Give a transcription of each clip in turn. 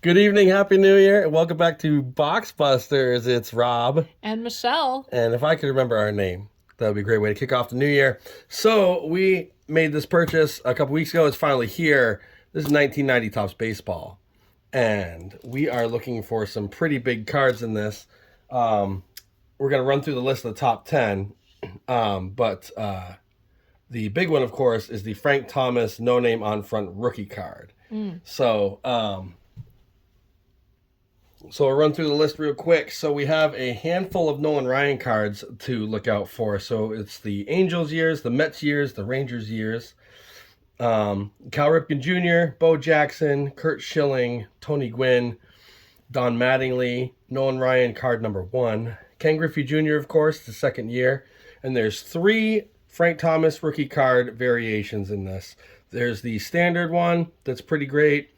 Good evening, Happy New Year, and welcome back to Box Busters. It's Rob. And Michelle. And if I could remember our name, that would be a great way to kick off the new year. So we made this purchase a couple weeks ago. It's finally here. This is 1990 Topps Baseball. And we are looking for some pretty big cards in this. We're going to run through the list of the top 10. But the big one, of course, is the Frank Thomas No Name on Front rookie card. So we'll run through the list real quick. So we have a handful of Nolan Ryan cards to look out for. So it's the Angels years, the Mets years, the Rangers years. Cal Ripken Jr., Bo Jackson, Kurt Schilling, Tony Gwynn, Don Mattingly, Nolan Ryan card number 1. Ken Griffey Jr., of course, the second year. And there's 3 Frank Thomas rookie card variations in this. There's the standard one that's pretty great.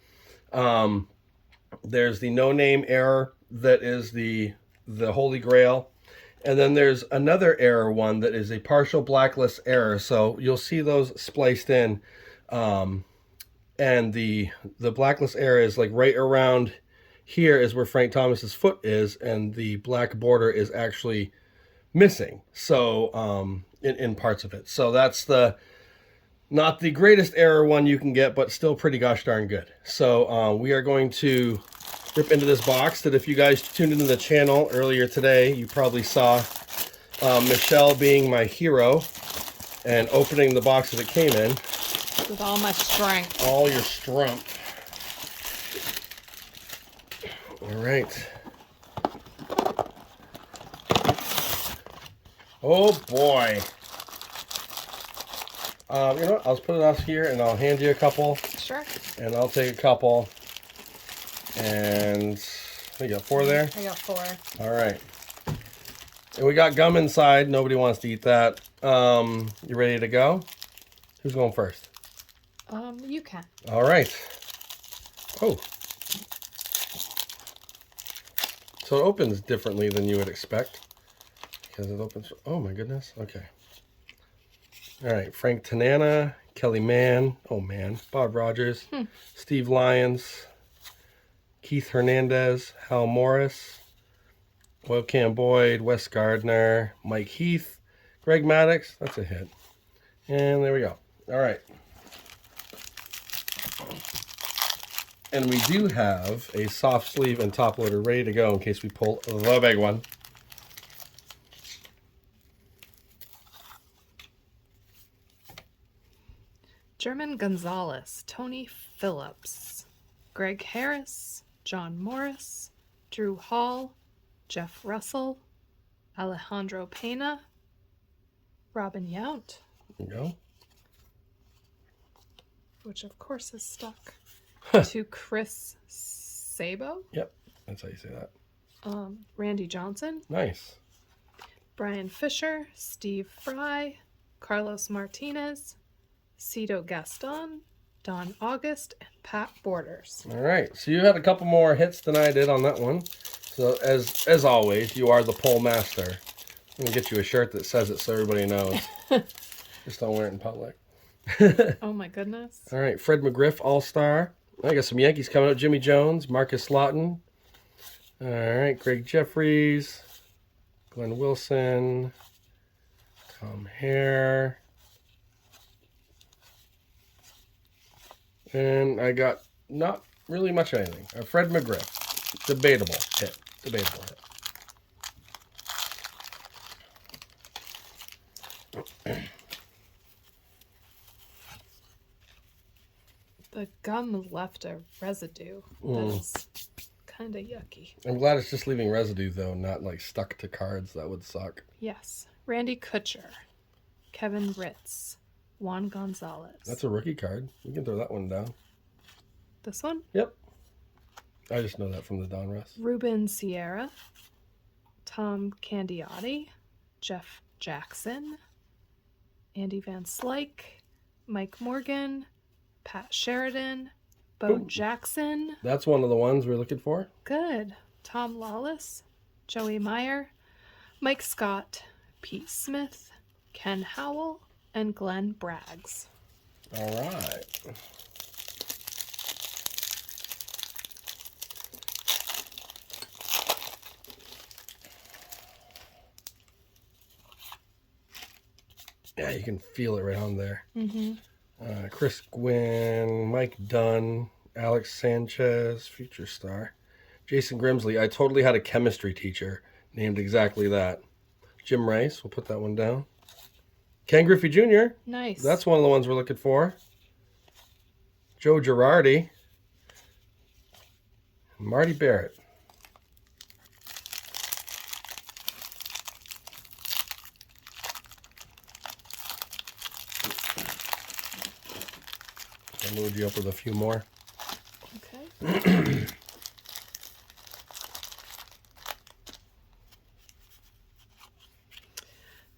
There's the no-name error that is the Holy Grail. And then there's another error one that is a partial blacklist error. So you'll see those spliced in. And the blacklist error is like right around here is where Frank Thomas's foot is, and the black border is actually missing. So in parts of it. So that's not the greatest error one you can get, but still pretty gosh darn good. So we are going to rip into this box that if you guys tuned into the channel earlier today, you probably saw Michelle being my hero and opening the box that it came in. With all my strength. All your strength. All right. Oh boy. You know what? I'll just put it off here and I'll hand you a couple. Sure. And I'll take a couple. And you got 4 there? I got 4. All right. And we got gum inside. Nobody wants to eat that. You ready to go? Who's going first? You can. All right. Oh. So it opens differently than you would expect. Because it opens... Oh, my goodness. Okay. All right, Frank Tanana, Kelly Mann, Bob Rogers, Steve Lyons, Keith Hernandez, Hal Morris, Will Cam Boyd, Wes Gardner, Mike Heath, Greg Maddux, that's a hit. And there we go. All right. And we do have a soft sleeve and top loader ready to go in case we pull the big one. German Gonzalez, Tony Phillips, Greg Harris, John Morris, Drew Hall, Jeff Russell, Alejandro Pena, Robin Yount. There you go. Which of course is stuck. To Chris Sabo. Yep, that's how you say that. Randy Johnson. Nice. Brian Fisher, Steve Fry, Carlos Martinez, Cito Gaston, Don August, and Pat Borders. All right, so you had a couple more hits than I did on that one. So as always, you are the pole master. I'm gonna get you a shirt that says it so everybody knows. Just don't wear it in public. Oh my goodness. All right, Fred McGriff, All-Star. I got some Yankees coming up. Jimmy Jones, Marcus Lawton. All right, Greg Jeffries, Glenn Wilson, Tom Hare. And I got not really much of anything. Fred McGriff. Debatable hit. Debatable hit. The gum left a residue that is kind of yucky. I'm glad it's just leaving residue, though, not like stuck to cards. That would suck. Yes. Randy Kutcher, Kevin Ritz, Juan Gonzalez. That's a rookie card. You can throw that one down. This one? Yep. I just know that from the Donruss. Ruben Sierra, Tom Candiotti, Jeff Jackson, Andy Van Slyke, Mike Morgan, Pat Sheridan, Bo Jackson. That's one of the ones we're looking for. Good. Tom Lawless, Joey Meyer, Mike Scott, Pete Smith, Ken Howell, and Glenn Braggs. All right. Yeah, you can feel it right on there. Mm-hmm. Chris Gwynn, Mike Dunn, Alex Sanchez, future star. Jason Grimsley. I totally had a chemistry teacher named exactly that. Jim Rice. We'll put that one down. Ken Griffey Jr. Nice. That's one of the ones we're looking for. Joe Girardi. Marty Barrett. I'll load you up with a few more. Okay.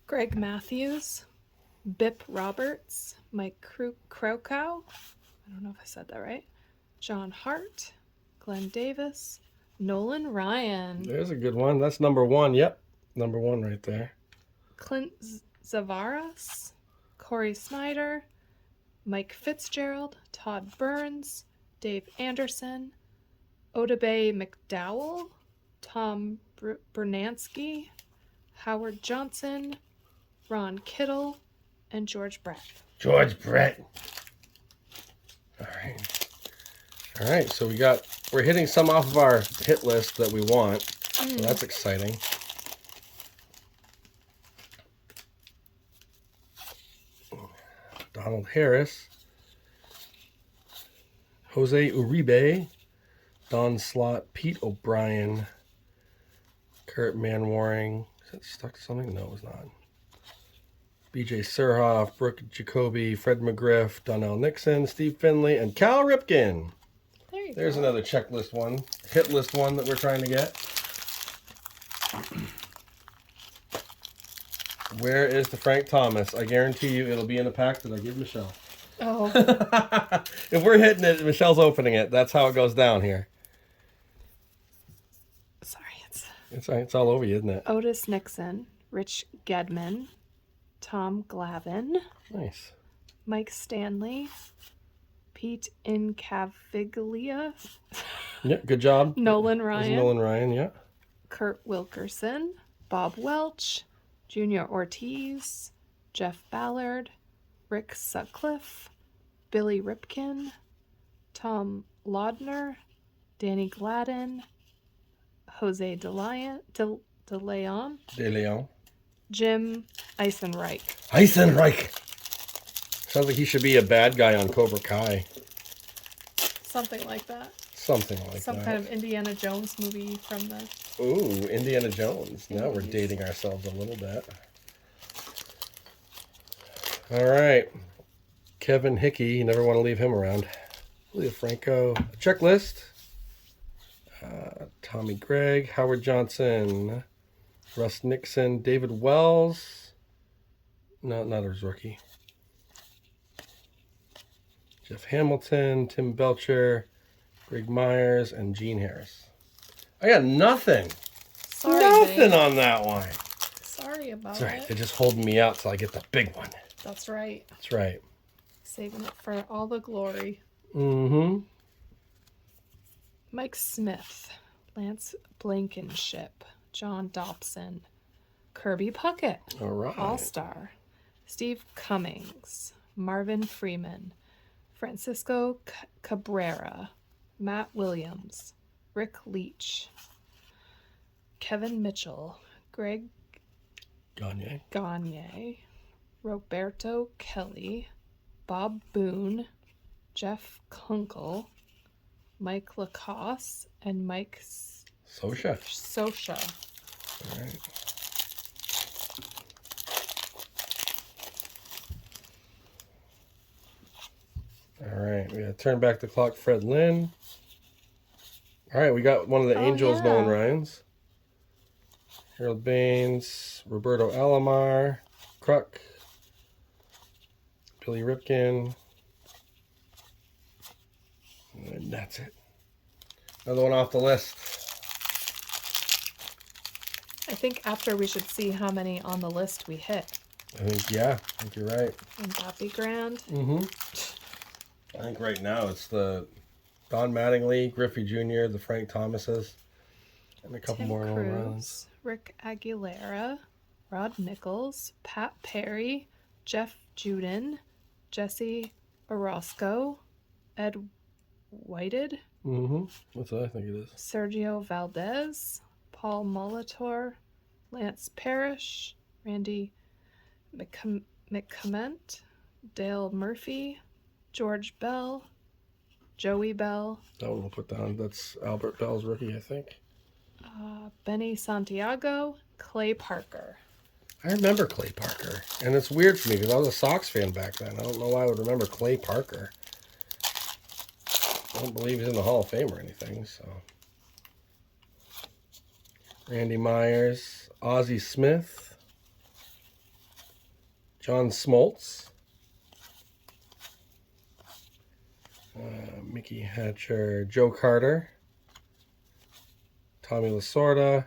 Greg Matthews, Bip Roberts, Mike Krokow. I don't know if I said that right. John Hart, Glenn Davis, Nolan Ryan, There's a good one. That's number one. Yep. Number one right there. Clint Zavaras, Corey Snyder, Mike Fitzgerald, Todd Burns, Dave Anderson, Odabe McDowell, Tom Bernansky, Howard Johnson, Ron Kittle, and George Brett. George Brett. All right. All right. So we're hitting some off of our hit list that we want. So that's exciting. Donald Harris. Jose Uribe. Don Slott. Pete O'Brien. Kurt Manwaring. Is that stuck to something? No, it's not. BJ Surhoff, Brooke Jacoby, Fred McGriff, Donnell Nixon, Steve Finley, and Cal Ripken. There's another checklist one, hit list one that we're trying to get. Where is the Frank Thomas? I guarantee you it'll be in a pack that I give Michelle. Oh. If we're hitting it, Michelle's opening it. That's how it goes down here. Sorry, It's all over you, isn't it? Otis Nixon, Rich Gedman, Tom Glavin, Nice. Mike Stanley, Pete Incaviglia, Yeah, good job. Nolan There's Ryan, Nolan Ryan, yeah. Kurt Wilkerson, Bob Welch, Junior Ortiz, Jeff Ballard, Rick Sutcliffe, Billy Ripkin, Tom Laudner, Danny Gladden, Jose De Leon, Jim Eisenreich. Eisenreich. Sounds like he should be a bad guy on Cobra Kai. Something like that. Something like Some that. kind of Indiana Jones movie from the... Ooh, Indiana Jones. Now we're dating ourselves a little bit. All right. Kevin Hickey. You never want to leave him around. Julio Franco. Checklist. Tommy Gregg. Howard Johnson. Russ Nixon. David Wells. No, not his rookie. Jeff Hamilton. Tim Belcher. Greg Myers. And Gene Harris. I got nothing. Sorry, Nothing babe. on that one. Sorry about That's right. it. They're just holding me out till I get the big one. That's right. That's right. Saving it for all the glory. Mm-hmm. Mike Smith, Lance Blankenship, John Dobson, Kirby Puckett, All right. All-Star, Steve Cummings, Marvin Freeman, Francisco Cabrera, Matt Williams, Rick Leach, Kevin Mitchell, Greg Gagne, Roberto Kelly, Bob Boone, Jeff Kunkel, Mike Lacoste, and Mike Sosha. Sosha. All right. All right. We got to turn back the clock. Fred Lynn. All right. We got one of the Angels, yeah. Nolan Ryans. Harold Baines. Roberto Alomar. Kruk. Billy Ripken. And that's it. Another one off the list. I think after we should see how many on the list we hit. I think you're right. Wouldn't that be grand? Mm-hmm. I think right now it's the Don Mattingly, Griffey Jr., the Frank Thomases, and a couple Tim more Nolan Cruz, Ryans. Rick Aguilera, Rod Nichols, Pat Perry, Jeff Juden, Jesse Orozco, Ed Whited, That's what I think it is. Sergio Valdez, Paul Molitor, Lance Parrish, Randy McClement, Dale Murphy, George Bell, Joey Bell, That one we'll put down. That's Albert Bell's rookie, I think. Benny Santiago, Clay Parker. I remember Clay Parker. And it's weird for me because I was a Sox fan back then. I don't know why I would remember Clay Parker. I don't believe he's in the Hall of Fame or anything, so. Randy Myers, Ozzie Smith, John Smoltz, Mickey Hatcher, Joe Carter, Tommy Lasorda,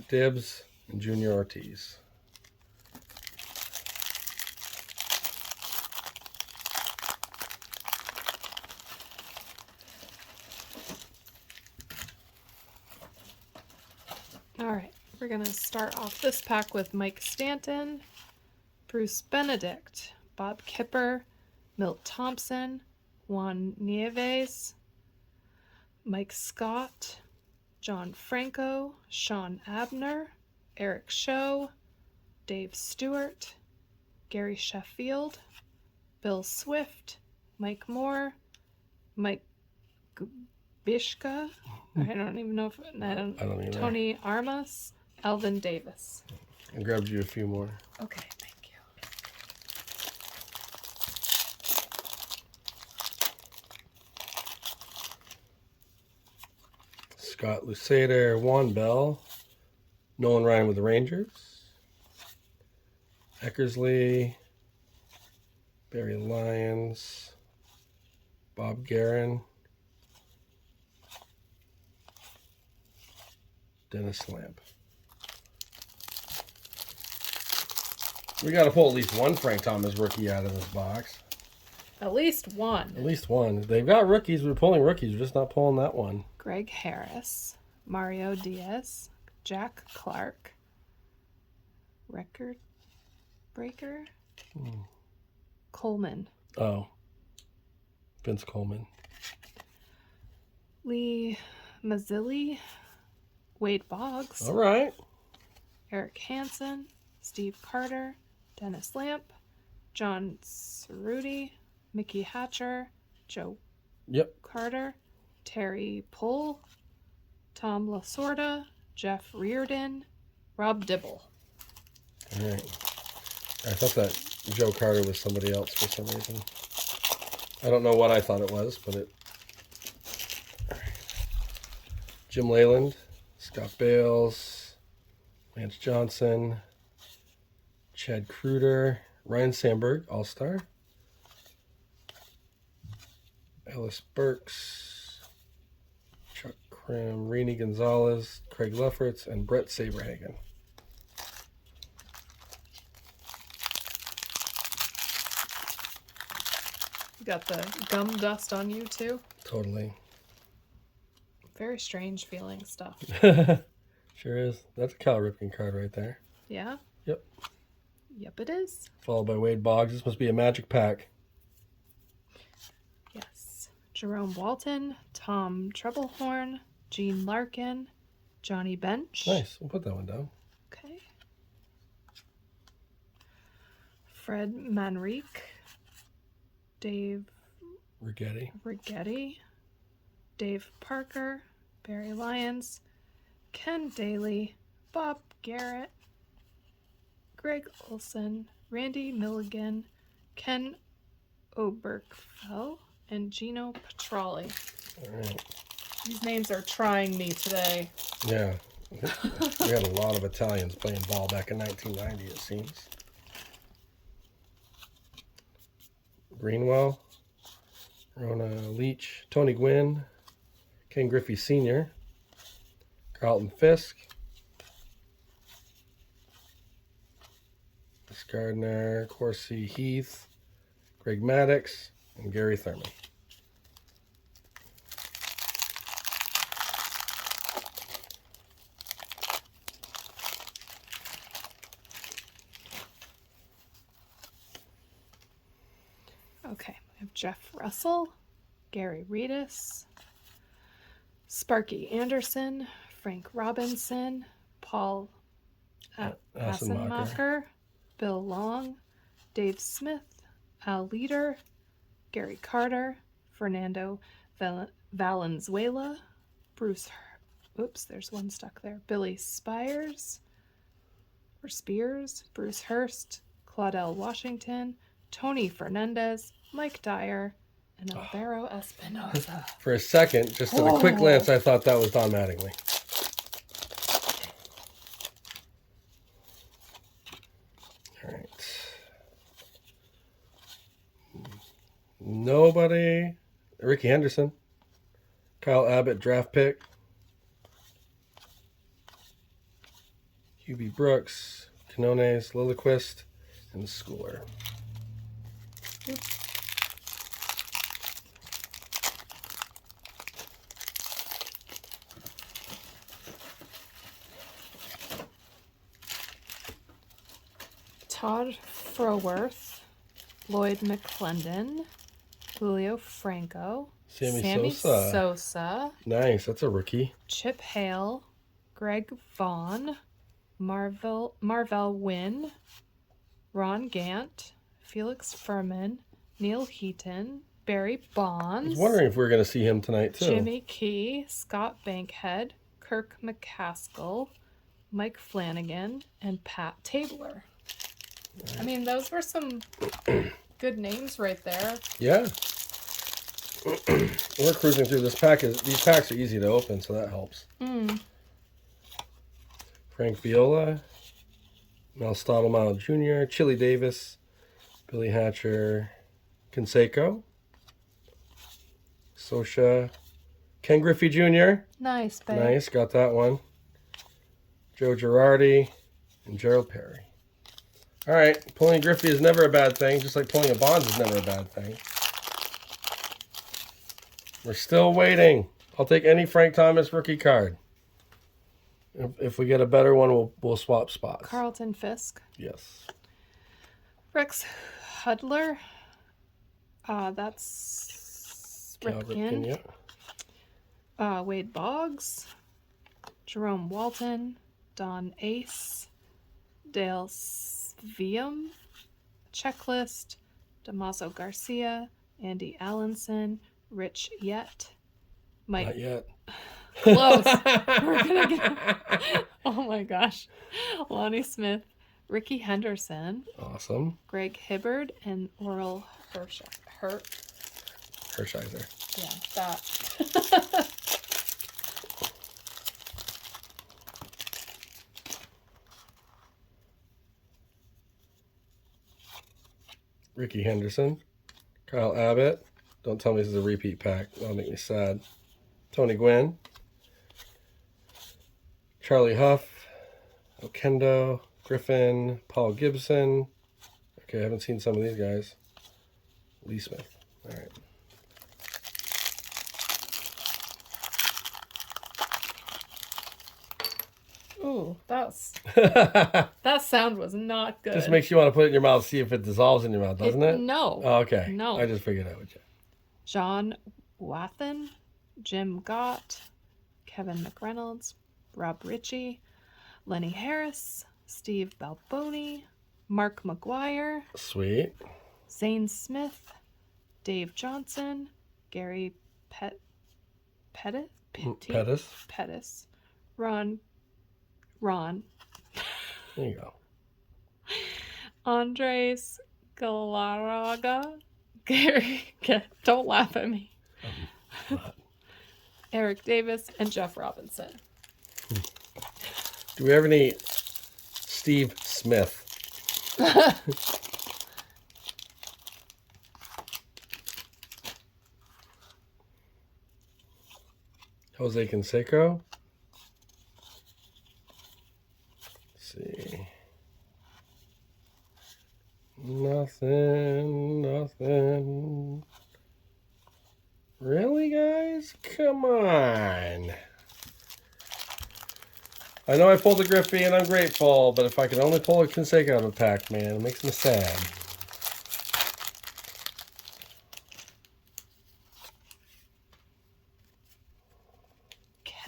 Dibbs, and Junior Ortiz. All right, we're going to start off this pack with Mike Stanton, Bruce Benedict, Bob Kipper, Milt Thompson, Juan Nieves, Mike Scott, John Franco, Sean Abner, Eric Show, Dave Stewart, Gary Sheffield, Bill Swift, Mike Moore, Mike Bishka, I don't even know if I don't either. Tony Armas, Alvin Davis. I grabbed you a few more. Okay, thank you. Scott Lusader, Juan Bell, Nolan Ryan with the Rangers, Eckersley, Barry Lyons, Bob Guerin, Dennis Lamp. We got to pull at least one Frank Thomas rookie out of this box. At least one. At least one. They've got rookies. We're pulling rookies. We're just not pulling that one. Greg Harris, Mario Diaz, Jack Clark, Record Breaker, Coleman, Oh. Vince Coleman. Lee Mazzilli, Wade Boggs, All right. Eric Hansen, Steve Carter, Dennis Lamp, John Cerruti, Mickey Hatcher, Joe Yep. Carter, Terry Pohl, Tom Lasorda, Jeff Reardon, Rob Dibble. All right. I thought that Joe Carter was somebody else for some reason. I don't know what I thought it was, but it. All right. Jim Leyland, Scott Bales, Lance Johnson, Chad Kruder, Ryan Sandberg, All-Star, Ellis Burks, Chuck Krim, Rainey Gonzalez, Craig Lefferts, and Brett Saberhagen. You got the gum dust on you too? Totally. Very strange feeling stuff. Sure is. That's a Cal Ripken card right there. Yeah? Yep. Yep, it is. Followed by Wade Boggs. This must be a magic pack. Yes. Jerome Walton, Tom Troublehorn, Gene Larkin, Johnny Bench. Nice. We'll put that one down. Okay. Fred Manrique, Dave Rigetti. Dave Parker, Barry Lyons, Ken Daly, Bob Garrett, Greg Olson, Randy Milligan, Ken Oberkfell, and Gino Petralli. All right. These names are trying me today. Yeah. We had a lot of Italians playing ball back in 1990, it seems. Greenwell, Rona Leach, Tony Gwynn, Ken Griffey Sr., Carlton Fisk, Gardner, Corsi Heath, Greg Maddox, and Gary Thurman. have Jeff Russell, Gary Reedus, Sparky Anderson, Frank Robinson, Paul Assenmacher, Bill Long, Dave Smith, Al Leader, Gary Carter, Fernando Valenzuela, Bruce, oops, there's one stuck there, Billy Spears, Bruce Hurst, Claudel Washington, Tony Fernandez, Mike Dyer, and Alvaro Espinosa. For a second, just at a quick glance, I thought that was Don Mattingly. All right. Nobody. Ricky Henderson. Kyle Abbott, draft pick. Hubie Brooks, Canones, Lilliquist, and Schooler. Todd Froworth, Lloyd McClendon, Julio Franco, Sammy Sosa, Nice, that's a rookie. Chip Hale, Greg Vaughn, Marvell Wynn, Ron Gant, Felix Furman, Neil Heaton, Barry Bonds. I was wondering if we were going to see him tonight, too. Jimmy Key, Scott Bankhead, Kirk McCaskill, Mike Flanagan, and Pat Tabler. I mean, those were some good names right there. Yeah. We're cruising through this pack. These packs are easy to open, so that helps. Frank Viola, Mel Stottlemile Jr., Chili Davis, Billy Hatcher, Canseco, Sosha, Ken Griffey Jr. Nice, babe. Nice, got that one. Joe Girardi, and Gerald Perry. All right, pulling Griffey is never a bad thing, just like pulling a Bonds is never a bad thing. We're still waiting. I'll take any Frank Thomas rookie card. If we get a better one, we'll swap spots. Carlton Fisk. Yes. Rex Hudler. That's Ripken. Yeah. Wade Boggs. Jerome Walton. Don Ace. Dale Svium. Checklist. Damaso Garcia. Andy Allenson. Rich Yet. Mike. Not yet. Close. We're gonna get. Oh my gosh. Lonnie Smith, Ricky Henderson, Awesome. Greg Hibbard, and Oral Hershiser. Yeah, that. Ricky Henderson. Kyle Abbott. Don't tell me this is a repeat pack. That'll make me sad. Tony Gwynn. Charlie Huff. Okendo. Griffin. Paul Gibson. Okay, I haven't seen some of these guys. Lee Smith. All right. Ooh, that sound was not good. Just makes you want to put it in your mouth, see if it dissolves in your mouth, doesn't it? No. Oh, okay. No. I just figured out with you. John Wathen, Jim Gott, Kevin McReynolds, Rob Ritchie, Lenny Harris, Steve Balboni, Mark McGuire, Sweet. Zane Smith, Dave Johnson, Gary Pettis, Ron. There you go. Andres Galarraga, Gary, don't laugh at me. Eric Davis, and Jeff Robinson. Do we have any Steve Smith? Jose Canseco. Let's see. Nothing. Really, guys? Come on. I know I pulled a Griffey and I'm grateful, but if I could only pull a Canseco out of the pack, man, it makes me sad.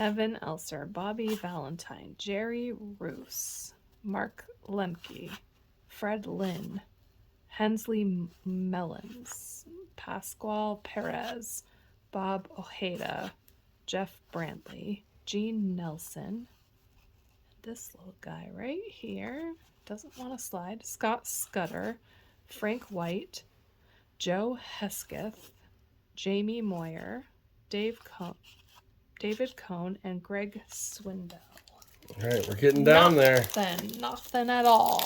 Evan Elser, Bobby Valentine, Jerry Roos, Mark Lemke, Fred Lynn, Hensley Mellons, Pasquale Perez, Bob Ojeda, Jeff Brantley, Gene Nelson, this little guy right here doesn't want to slide, Scott Scudder, Frank White, Joe Hesketh, Jamie Moyer, David Cohn, and Greg Swindell. All right, we're getting down there. Nothing at all.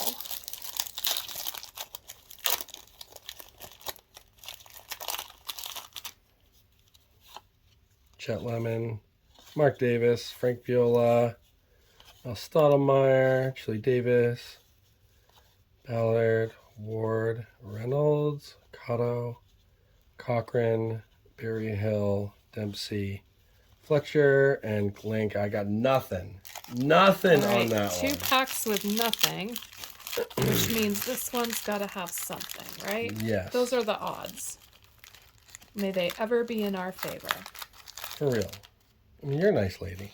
Chet Lemon, Mark Davis, Frank Viola, Mel Stottlemyre, Chili Davis, Ballard, Ward, Reynolds, Cotto, Cochran, Barry Hill, Dempsey, Fletcher, and Glink. I got nothing. Nothing on that Two one. packs with nothing, which means this one's got to have something, right? Yes. Those are the odds. May they ever be in our favor. For real. I mean, you're a nice lady.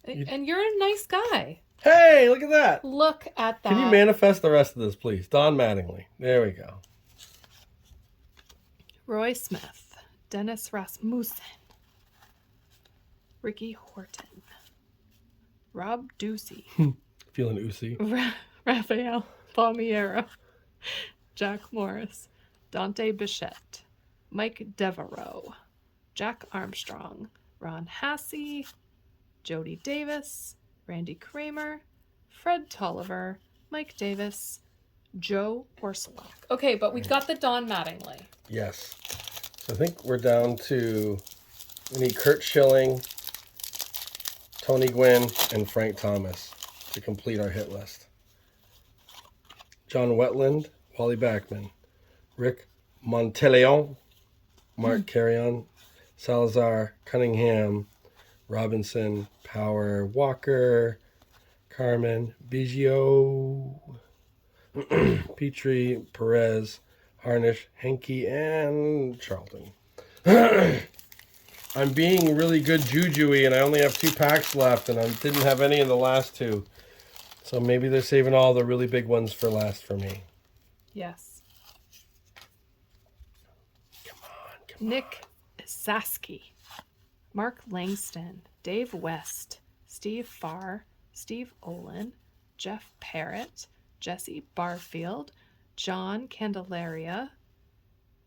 And you're a nice guy. Hey, look at that. Look at that. Can you manifest the rest of this, please? Don Mattingly. There we go. Roy Smith, Dennis Rasmussen, Ricky Horton, Rob Ducey, Feeling oozy. Rafael Palmiero, Jack Morris, Dante Bichette, Mike Devereaux, Jack Armstrong, Ron Hassey, Jody Davis, Randy Kramer, Fred Tolliver, Mike Davis, Joe Orsolak. Okay, but we got the Don Mattingly. Yes. So I think we're down to, we need Kurt Schilling, Tony Gwynn, and Frank Thomas to complete our hit list. John Wetland, Wally Backman, Rick Monteleon, Mark Carrion, Salazar, Cunningham, Robinson, Power, Walker, Carmen, Biggio, Petrie, Perez, Harnish, Henke, and Charlton. I'm being really good juju-y, and I only have 2 packs left, and I didn't have any in the last 2. So maybe they're saving all the really big ones for last for me. Yes. Come on. Nick Saski, Mark Langston, Dave West, Steve Farr, Steve Olin, Jeff Parrott, Jesse Barfield, John Candelaria,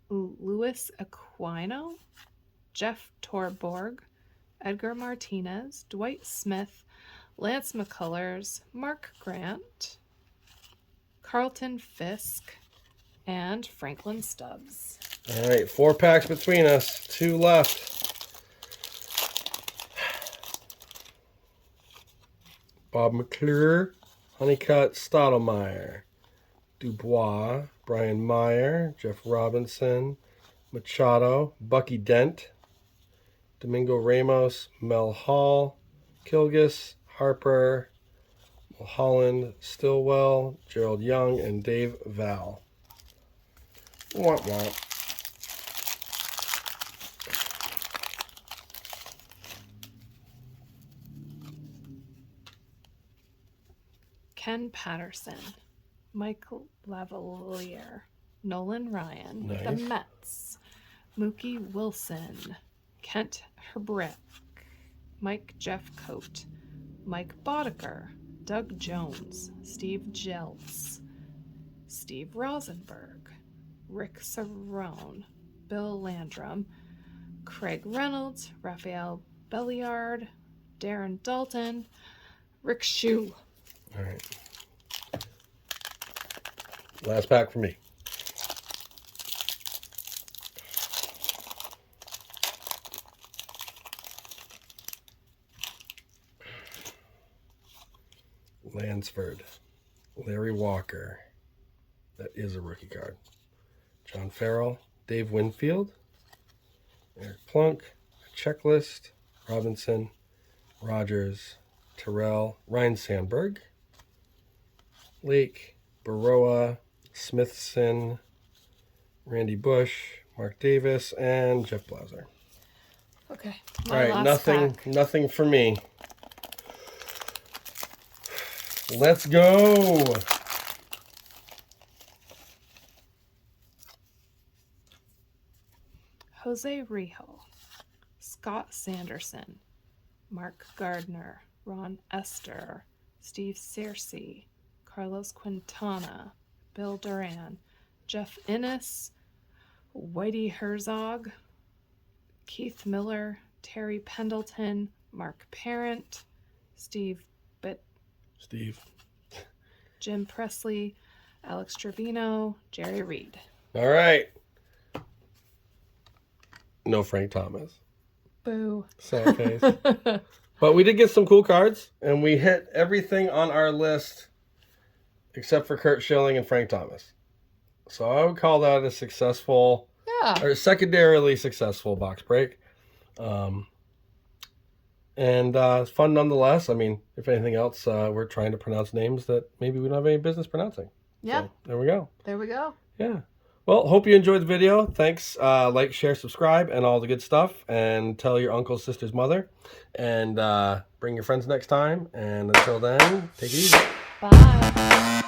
Louis Aquino, Jeff Torborg, Edgar Martinez, Dwight Smith, Lance McCullers, Mark Grant, Carlton Fisk, and Franklin Stubbs. All right, 4 packs between us. 2 left. Bob McClure, Honeycutt, Stottlemyre, Dubois, Brian Meyer, Jeff Robinson, Machado, Bucky Dent, Domingo Ramos, Mel Hall, Kilgus, Harper, Mulholland, Stillwell, Gerald Young, and Dave Val. Womp womp. Ken Patterson, Michael Lavalier, Nolan Ryan, Nice. the Mets, Mookie Wilson, Kent Herbrick, Mike Jeffcoat, Mike Boddicker, Doug Jones, Steve Jeltz, Steve Rosenberg, Rick Cerrone, Bill Landrum, Craig Reynolds, Raphael Belliard, Darren Dalton, Rick Shue. All right. Last pack for me. Lansford, Larry Walker. That is a rookie card. John Farrell, Dave Winfield, Eric Plunk, Checklist, Robinson, Rogers, Terrell, Ryan Sandberg, Lake, Baroa, Smithson, Randy Bush, Mark Davis, and Jeff Blauser. Okay. All right, last pack. nothing for me. Let's go. Jose Rijo, Scott Sanderson, Mark Gardner, Ron Esther, Steve Searcy, Carlos Quintana, Bill Duran, Jeff Innes, Whitey Herzog, Keith Miller, Terry Pendleton, Mark Parent, Steve Jim Presley, Alex Trevino, Jerry Reed. All right. No Frank Thomas. Boo. Sad face. But we did get some cool cards, and we hit everything on our list except for Kurt Schilling and Frank Thomas. So I would call that a successful, or secondarily successful box break. And it's fun nonetheless. I mean, if anything else, we're trying to pronounce names that maybe we don't have any business pronouncing. Yeah. So, there we go. There we go. Yeah. Well, hope you enjoyed the video. Thanks. Like, share, subscribe, and all the good stuff. And tell your uncle, sister's mother. And bring your friends next time. And until then, take it easy. Bye.